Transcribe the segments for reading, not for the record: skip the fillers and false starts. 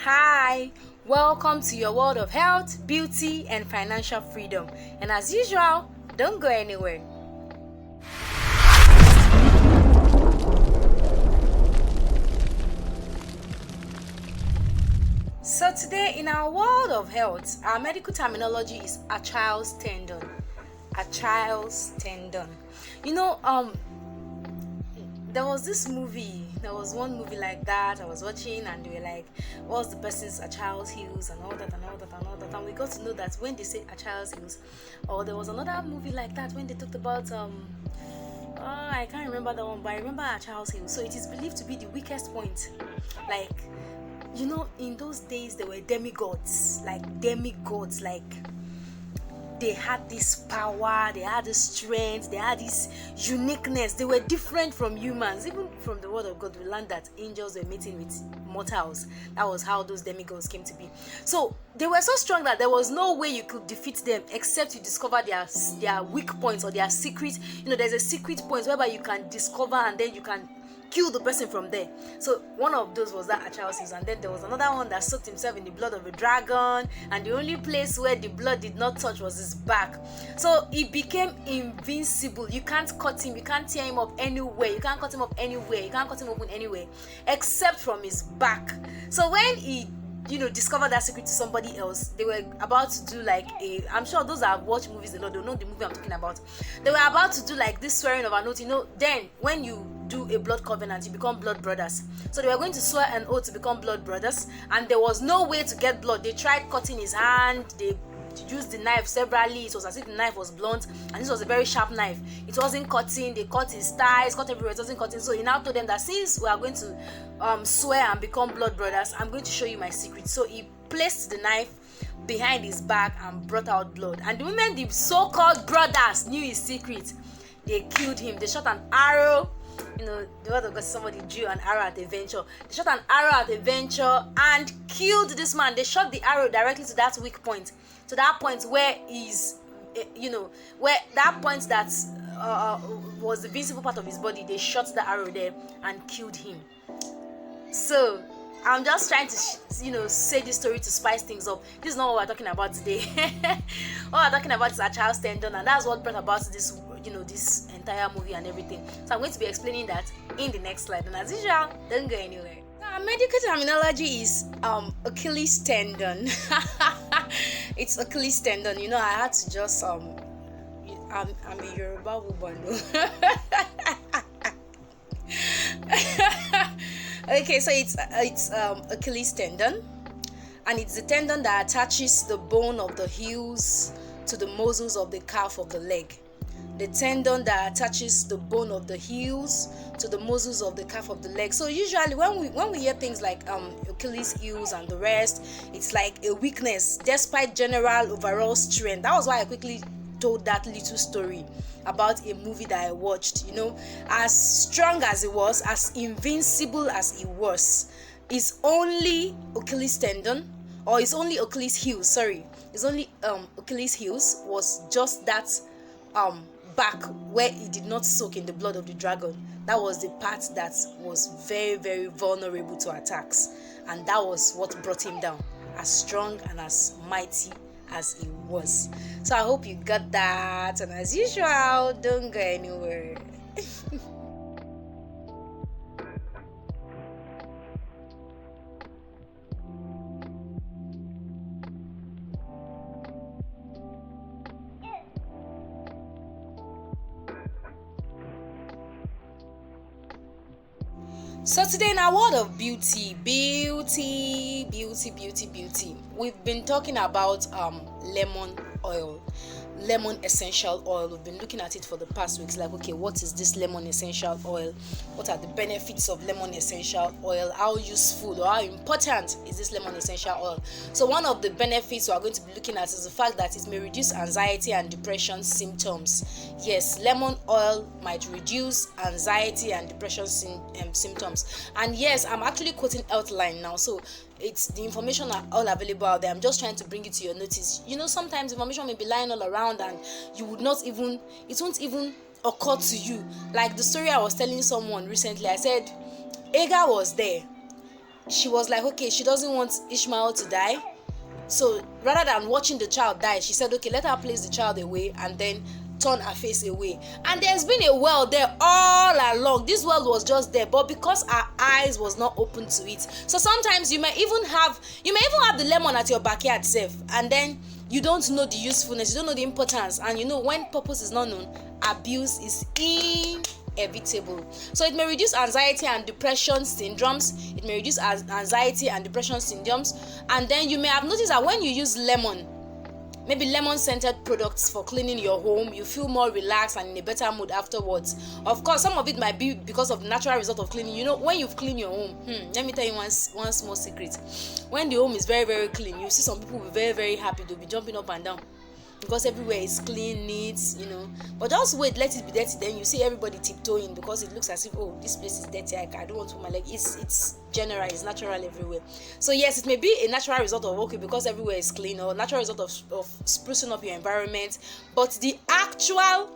Hi, welcome to your world of health, beauty, and financial freedom. And as usual, don't go anywhere. So today in our world of health, our medical terminology is Achilles Tendon. Achilles Tendon. There was one movie like that I was watching, and they were like, what's the person's Achilles heels and all that and all that and all that, and we got to know that when they say Achilles heels, or there was another movie like that when they talked about I can't remember that one, but I remember Achilles heels. So it is believed to be the weakest point. Like, in those days there were demigods, like they had this power, they had this strength, they had this uniqueness. They were different from humans. Even from the word of God, we learned that angels were meeting with mortals. That was how those demigods came to be. So they were so strong that there was no way you could defeat them except you discover their weak points or their secret. There's a secret point whereby you can discover, and then you can kill the person from there. So one of those was that Achilles, and then there was another one that soaked himself in the blood of a dragon, and the only place where the blood did not touch was his back. So he became invincible. You can't cut him, you can't tear him up anywhere, you can't cut him up anywhere, you can't cut him open anywhere except from his back. So when he discover that secret to somebody else, they were about to do I'm sure those that have watched movies a lot, they'll know the movie I'm talking about. They were about to do like this swearing of an oath. Then when you do a blood covenant, you become blood brothers. So they were going to swear an oath to become blood brothers, and there was no way to get blood. They tried cutting his hand, they used the knife severally. It was as if the knife was blunt, and this was a very sharp knife. It wasn't cutting. They cut his thighs, cut everywhere. It wasn't cutting. So he now told them that since we are going to swear and become blood brothers, I'm going to show you my secret. So he placed the knife behind his back and brought out blood. And the moment the so-called brothers knew his secret, they killed him. They shot an arrow. The word of God, somebody drew an arrow at a venture. They shot an arrow at a venture and killed this man. They shot the arrow directly to that weak point, to that point where where that point that was the visible part of his body. They shot the arrow there and killed him. So I'm just trying to say this story to spice things up. This is not what we're talking about today. What we're talking about is Achilles Tendon, and that's what brought about this this entire movie and everything. So I'm going to be explaining that in the next slide, and as usual, don't go anywhere. Our medical terminology is Achilles Tendon. It's Achilles Tendon. I had to just I'm a Yoruba woman. Okay, so it's Achilles Tendon, and it's the tendon that attaches the bone of the heels to the muscles of the calf of the leg. The tendon that attaches the bone of the heels to the muscles of the calf of the leg. So usually when we hear things like Achilles heels and the rest, it's like a weakness despite general overall strength. That was why I quickly told that little story about a movie that I watched. As strong as it was, as invincible as it was, it's only Achilles tendon, or it's only Achilles heels. It's only Achilles heels was just that back where it did not soak in the blood of the dragon. That was the part that was very, very vulnerable to attacks, and that was what brought him down, as strong and as mighty as he was. So I hope you got that, and as usual, don't go anywhere. So today in our world of beauty, we've been talking about lemon oil, lemon essential oil. We've been looking at it for the past weeks, like, okay, what is this lemon essential oil? What are the benefits of lemon essential oil? How useful or how important is this lemon essential oil? So one of the benefits we are going to be looking at is the fact that it may reduce anxiety and depression symptoms. Yes, lemon oil might reduce anxiety and depression symptoms. And yes, I'm actually quoting Outline now, so it's the information are all available out there. I'm just trying to bring it to your notice. Sometimes information may be lying all around, and it won't even occur to you. Like the story I was telling someone recently, I said Agar was there. she was like, okay, she doesn't want Ishmael to die. So rather than watching the child die, she said, okay, let her place the child away and then turn her face away. And there's been a well there all along. This well was just there, but because our eyes was not open to it. So sometimes you may even have the lemon at your backyard safe, and then you don't know the usefulness, you don't know the importance, and you know when purpose is not known, abuse is inevitable. So it may reduce anxiety and depression syndromes. It may reduce anxiety and depression syndromes. And then you may have noticed that when you use lemon, maybe lemon scented products for cleaning your home, you feel more relaxed and in a better mood afterwards. Of course, some of it might be because of the natural result of cleaning. You know, when you've cleaned your home, let me tell you one small secret. When the home is very, very clean, you see some people will be very, very happy. They'll be jumping up and down because everywhere is clean, neat, you know. But just wait, let it be dirty, then you see everybody tiptoeing because it looks as if, oh, this place is dirty, I don't want to put my leg. It's general, it's natural everywhere. So yes, it may be a natural result of, okay, because everywhere is clean, or natural result of sprucing up your environment, but the actual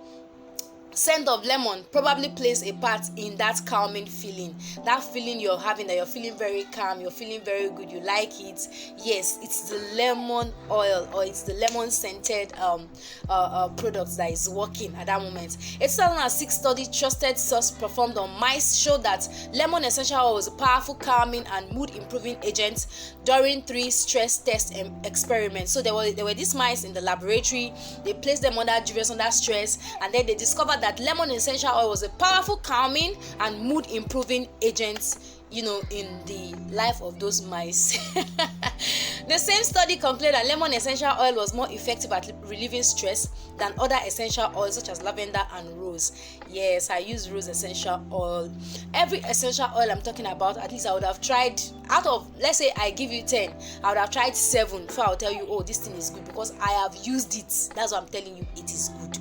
scent of lemon probably plays a part in that calming feeling, that feeling you're having, that you're feeling very calm, you're feeling very good, you like it. Yes, it's the lemon oil, or it's the lemon scented products that is working at that moment. A 2006 study, trusted source performed on mice, showed that lemon essential oil was a powerful calming and mood improving agent during 3 stress test experiments. So there were these mice in the laboratory. They placed them under duress, under stress, and then they discovered that lemon essential oil was a powerful calming and mood improving agent, you know, in the life of those mice. The same study concluded that lemon essential oil was more effective at relieving stress than other essential oils such as lavender and rose. Yes, I use rose essential oil. Every essential oil I'm talking about, at least I would have tried, out of, let's say I give you 10, I would have tried 7 before I'll tell you, oh, this thing is good, because I have used it. That's what I'm telling you, it is good.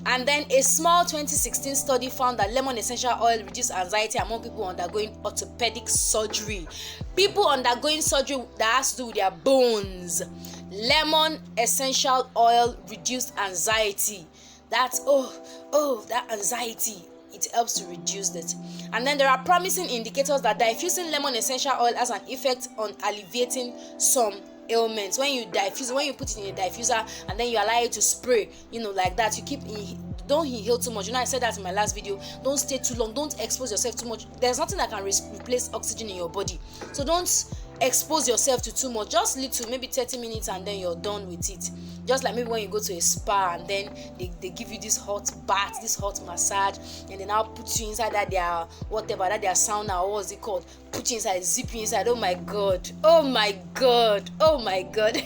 And then a small 2016 study found that lemon essential oil reduced anxiety among people undergoing orthopedic surgery. People undergoing surgery that has to do with their bones. Lemon essential oil reduced anxiety. That's that anxiety. It helps to reduce it. And then there are promising indicators that diffusing lemon essential oil has an effect on alleviating some ailments. When you diffuse, when you put it in a diffuser and then you allow it to spray, you know, like that, you keep don't inhale too much. You know, I said that in my last video. Don't stay too long, don't expose yourself too much. There's nothing that can replace oxygen in your body, so don't expose yourself to too much. Just little, maybe 30 minutes and then you're done with it. Just like maybe when you go to a spa and then they give you this hot bath, this hot massage, and then I'll put you inside that their whatever, that their sauna, or what's it called, put you inside, zip you inside. Oh my god, oh my god, oh my god.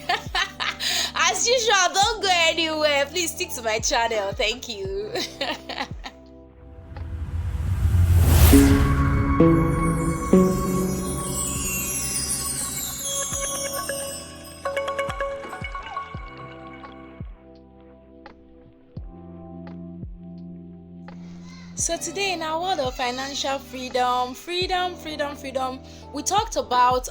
As usual, don't go anywhere. Please stick to my channel. Thank you. So today in our world of financial freedom, we talked about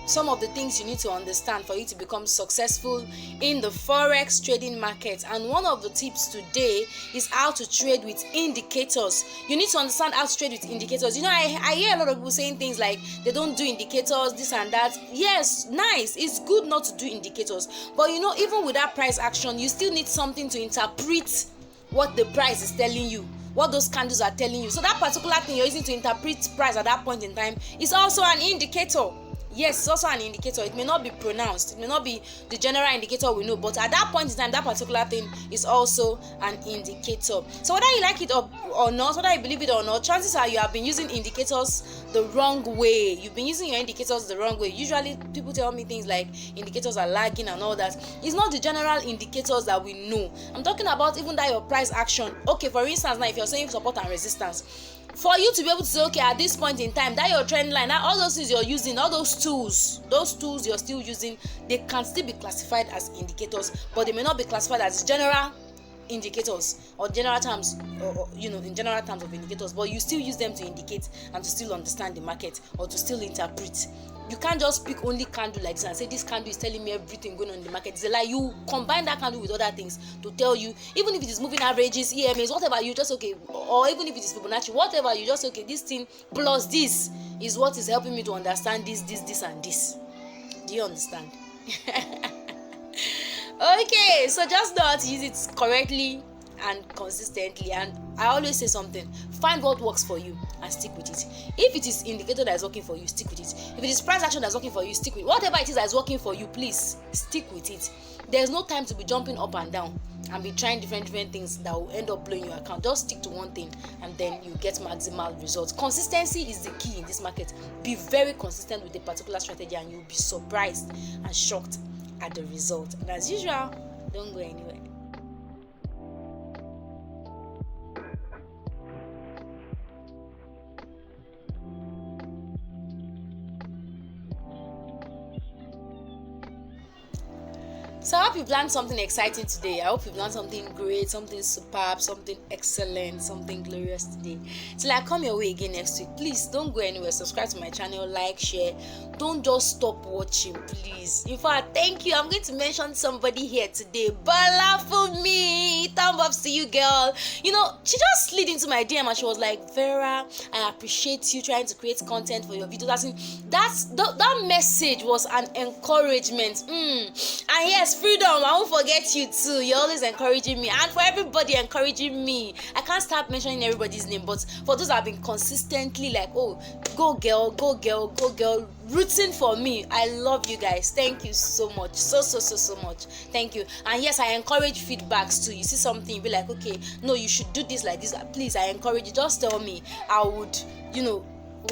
some of the things you need to understand for you to become successful in the forex trading market. And one of the tips today is how to trade with indicators. You need to understand how to trade with indicators. You know, I hear a lot of people saying things like they don't do indicators, this and that. Yes, nice. It's good not to do indicators. But you know, even with that price action, you still need something to interpret what the price is telling you, what those candles are telling you. So that particular thing you're using to interpret price at that point in time is also an indicator. Yes, it's also an indicator. It may not be pronounced, it may not be the general indicator we know, but at that point in time, that particular thing is also an indicator. So whether you like it or not, whether you believe it or not, chances are you have been using indicators the wrong way. You've been using your indicators the wrong way. Usually people tell me things like indicators are lagging and all that. It's not the general indicators that we know. I'm talking about even that your price action. Okay, for instance, now if you're saying support and resistance, for you to be able to say, okay, at this point in time, that your trend line, that all those things you're using, all those tools you're still using, they can still be classified as indicators, but they may not be classified as general indicators, or general terms, or in general terms of indicators, but you still use them to indicate and to still understand the market or to still interpret. You can't just pick only candle like this and say this candle is telling me everything going on in the market. It's a lie. You combine that candle with other things to tell you, even if it is moving averages, EMAs, whatever, you just okay, or even if it is Fibonacci, whatever, you just okay, this thing plus this is what is helping me to understand this and this. Do you understand? Okay, so just know how to use it correctly and consistently. And I always say something: find what works for you and stick with it. If it is indicator that is working for you, stick with it. If it is price action that is working for you, stick with it. Whatever it is that is working for you, please stick with it. There's no time to be jumping up and down and be trying different things that will end up blowing your account. Just stick to one thing and then you get maximal results. Consistency is the key in this market. Be very consistent with a particular strategy and you'll be surprised and shocked at the result. And as usual, don't go anywhere. So I hope you've learned something exciting today. I hope you've learned something great, something superb, something excellent, something glorious today. Till I come your way again next week, please don't go anywhere. Subscribe to my channel, like, share. Don't just stop watching, please. In fact, thank you. I'm going to mention somebody here today. Bala for me. Thumb ups to you, girl. She just slid into my DM and she was like, Vera, I appreciate you trying to create content for your videos. That message was an encouragement. And yes, freedom, I won't forget you too. You're always encouraging me, and for everybody encouraging me. I can't start mentioning everybody's name, but for those that have been consistently like, oh, go girl, rooting for me, I love you guys. Thank you so much, so much. Thank you. And yes, I encourage feedbacks too. You see something, you be like, okay, no, you should do this like this. Please, I encourage you. Just tell me. I would,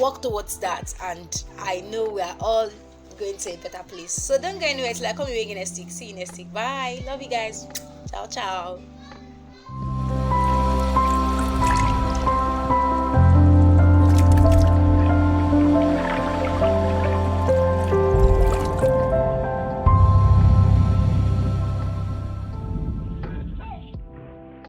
work towards that, and I know we are all going to a better place. So don't go anywhere till I come again next week. See you next week. Bye. Love you guys. Ciao.